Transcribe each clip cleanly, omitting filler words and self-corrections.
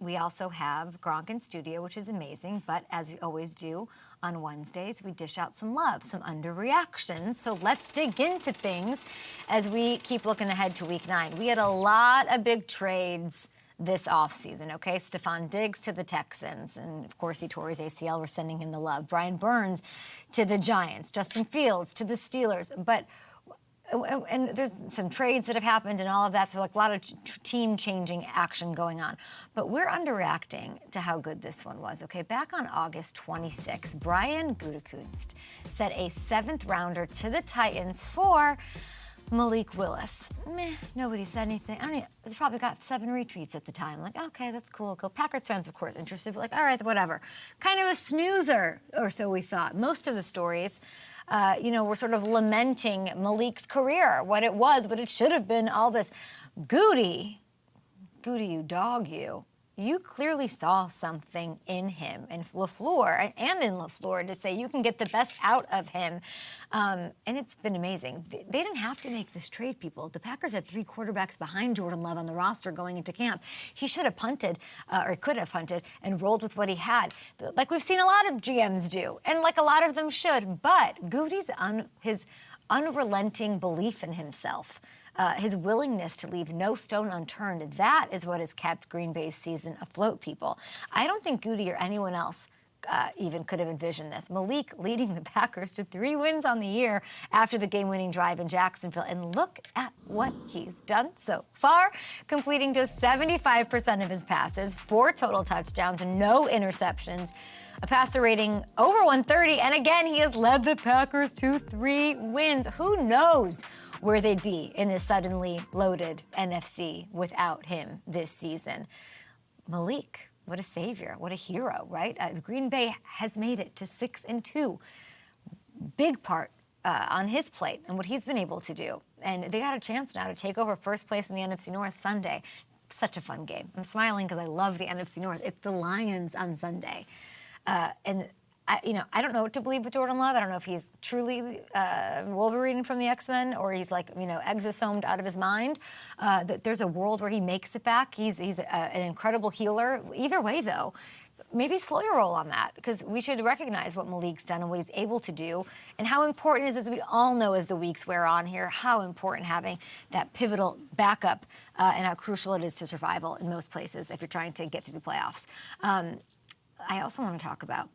We also have Gronk in studio, which is amazing. But as we always do on Wednesdays, we dish out some love, some underreactions. So let's dig into things as we keep looking ahead to Week 9. We had a lot of big trades this offseason, okay? Stephon Diggs to the Texans, and of course he tore his ACL. We're sending him the love. Brian Burns to the Giants. Justin Fields to the Steelers. And there's some trades that have happened and all of that, so like a lot of team-changing action going on. But we're underreacting to how good this one was, okay? Back on August 26th, Brian Gutekunst sent a 7th-rounder to the Titans for Malik Willis. Meh, nobody said anything. I don't know, they probably got 7 retweets at the time. Like, okay, that's cool. Packers fans, of course, interested, but like, all right, whatever. Kind of a snoozer, or so we thought. Most of the stories, we're sort of lamenting Malik's career, what it was, what it should have been, all this. Goody, you dog, you clearly saw something in him, and LaFleur to say you can get the best out of him. And it's been amazing. They didn't have to make this trade, people. The Packers had 3 quarterbacks behind Jordan Love on the roster going into camp. He should have punted, or could have punted, and rolled with what he had, like we've seen a lot of GMs do, and like a lot of them should. But Goody's his unrelenting belief in himself, his willingness to leave no stone unturned, that is what has kept Green Bay's season afloat, people. I don't think Goody or anyone else even could have envisioned this. Malik leading the Packers to 3 wins on the year after the game-winning drive in Jacksonville. And look at what he's done so far, completing just 75% of his passes, 4 total touchdowns, and no interceptions, a passer rating over 130, and again, he has led the Packers to 3 wins. Who knows where they'd be in this suddenly loaded NFC without him this season. Malik, what a savior, what a hero, right? Green Bay has made it to 6-2. Big part on his plate and what he's been able to do. And they got a chance now to take over first place in the NFC North Sunday. Such a fun game. I'm smiling because I love the NFC North. It's the Lions on Sunday. I don't know what to believe with Jordan Love. I don't know if he's truly Wolverine from the X-Men or he's like, exosomed out of his mind. There's a world where he makes it back. He's an incredible healer. Either way, though, maybe slow your roll on that, because we should recognize what Malik's done and what he's able to do and how important it is, as we all know as the weeks wear on here, how important having that pivotal backup and how crucial it is to survival in most places if you're trying to get through the playoffs. I also want to talk about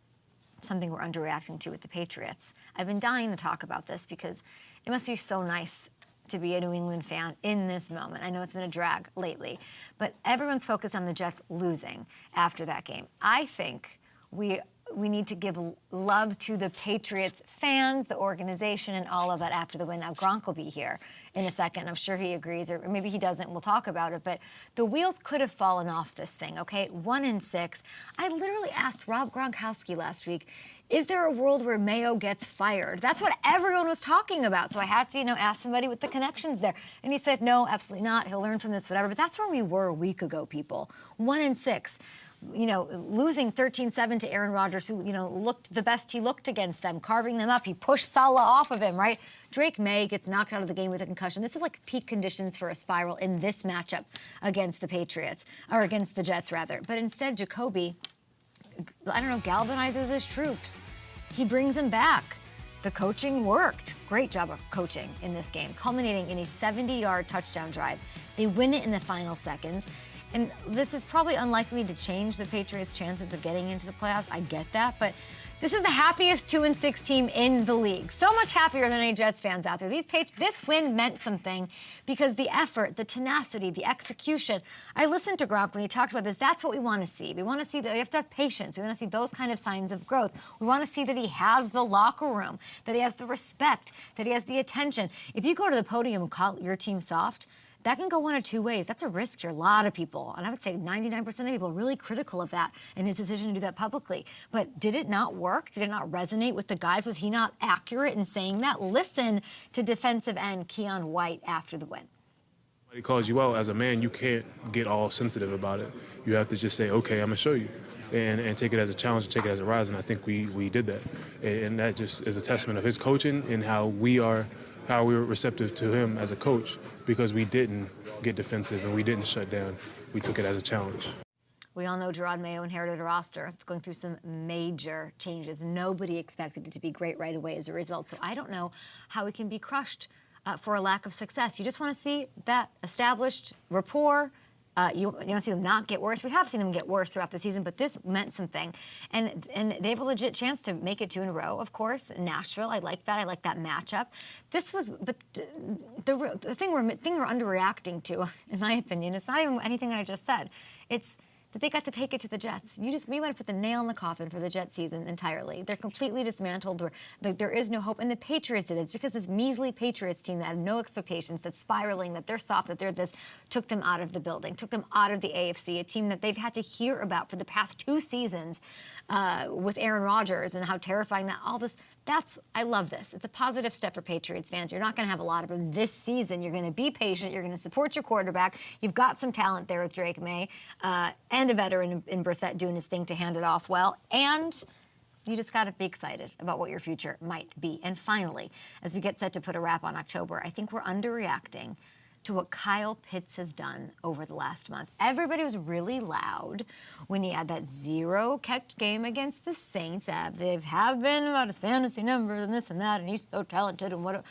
something we're underreacting to with the Patriots. I've been dying to talk about this because it must be so nice to be a New England fan in this moment. I know it's been a drag lately, but everyone's focused on the Jets losing after that game. I think we need to give love to the Patriots fans, the organization, and all of that after the win. Now, Gronk will be here in a second. I'm sure he agrees, or maybe he doesn't. We'll talk about it. But the wheels could have fallen off this thing, okay? 1-6. I literally asked Rob Gronkowski last week, is there a world where Mayo gets fired? That's what everyone was talking about. So I had to, ask somebody with the connections there. And he said, no, absolutely not. He'll learn from this, whatever. But that's where we were a week ago, people. 1-6. Losing 13-7 to Aaron Rodgers, who, looked the best he looked against them, carving them up. He pushed Salah off of him, right? Drake May gets knocked out of the game with a concussion. This is like peak conditions for a spiral in this matchup against the Patriots, or against the Jets, rather. But instead, Jacoby, galvanizes his troops. He brings them back. The coaching worked. Great job of coaching in this game, culminating in a 70-yard touchdown drive. They win it in the final seconds. And this is probably unlikely to change the Patriots' chances of getting into the playoffs. I get that, but this is the happiest 2-6 team in the league. So much happier than any Jets fans out there. This win meant something because the effort, the tenacity, the execution. I listened to Gronk when he talked about this. That's what we want to see. We want to see that we have to have patience. We want to see those kind of signs of growth. We want to see that he has the locker room, that he has the respect, that he has the attention. If you go to the podium and call your team soft, that can go one of 2 ways. That's a risk here. A lot of people, and I would say 99% of people, are really critical of that and his decision to do that publicly. But did it not work? Did it not resonate with the guys? Was he not accurate in saying that? Listen to defensive end Keon White after the win. He calls you out as a man, you can't get all sensitive about it. You have to just say, okay, I'm going to show you. And take it as a challenge, take it as a rise, and I think we did that. And that just is a testament of his coaching and how we were receptive to him as a coach, because we didn't get defensive and we didn't shut down. We took it as a challenge. We all know Gerard Mayo inherited a roster. It's going through some major changes. Nobody expected it to be great right away as a result. So I don't know how it can be crushed for a lack of success. You just want to see that established rapport. You want to see them not get worse. We have seen them get worse throughout the season, but this meant something. And they have a legit chance to make it 2 in a row, of course. Nashville, I like that. I like that matchup. This was, but the thing we're underreacting to, in my opinion, it's not even anything that I just said. It's that they got to take it to the Jets. We want to put the nail in the coffin for the Jets season entirely. They're completely dismantled. There is no hope. And the Patriots did it. It's because this measly Patriots team that had no expectations, that's spiraling, that they're soft, that they're this, took them out of the building, took them out of the AFC, a team that they've had to hear about for the past 2 seasons with Aaron Rodgers and how terrifying that all this. I love this. It's a positive step for Patriots fans. You're not going to have a lot of them this season. You're going to be patient. You're going to support your quarterback. You've got some talent there with Drake May and a veteran in Brissett doing his thing to hand it off well. And you just got to be excited about what your future might be. And finally, as we get set to put a wrap on October, I think we're underreacting to what Kyle Pitts has done over the last month. Everybody was really loud when he had that 0-catch game against the Saints. They have been about his fantasy numbers and this and that, and he's so talented and what.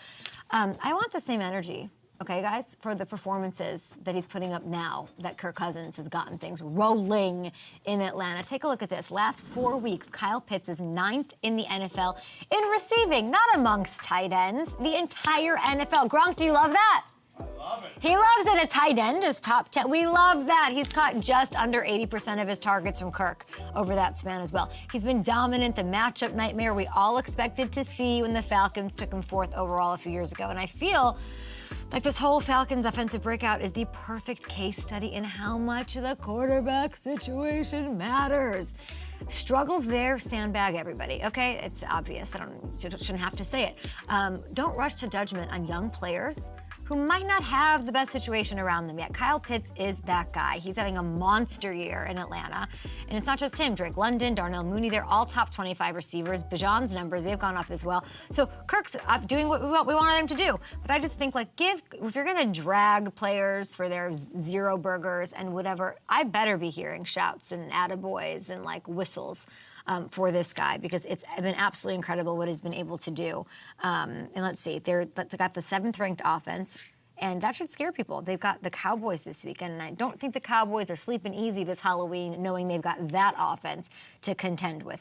I want the same energy, okay, guys, for the performances that he's putting up now that Kirk Cousins has gotten things rolling in Atlanta. Take a look at this. Last 4 weeks, Kyle Pitts is 9th in the NFL in receiving, not amongst tight ends, the entire NFL. Gronk, do you love that? I love it. He loves it. A tight end is top 10. We love that. He's caught just under 80% of his targets from Kirk over that span as well. He's been dominant, the matchup nightmare we all expected to see when the Falcons took him 4th overall a few years ago. And I feel like this whole Falcons offensive breakout is the perfect case study in how much the quarterback situation matters. Struggles there, sandbag everybody, okay? It's obvious. Shouldn't have to say it. Don't rush to judgment on young players who might not have the best situation around them yet. Kyle Pitts is that guy. He's having a monster year in Atlanta. And it's not just him. Drake London, Darnell Mooney, they're all top 25 receivers. Bijan's numbers, they've gone up as well. So Kirk's doing what we wanted him to do. But I just think, like, if you're gonna drag players for their 0 burgers and whatever, I better be hearing shouts and attaboys and, like, whistles for this guy, because it's been absolutely incredible what he's been able to do. And let's see, they've got the 7th ranked offense, and that should scare people. They've got the Cowboys this weekend, and I don't think the Cowboys are sleeping easy this Halloween knowing they've got that offense to contend with.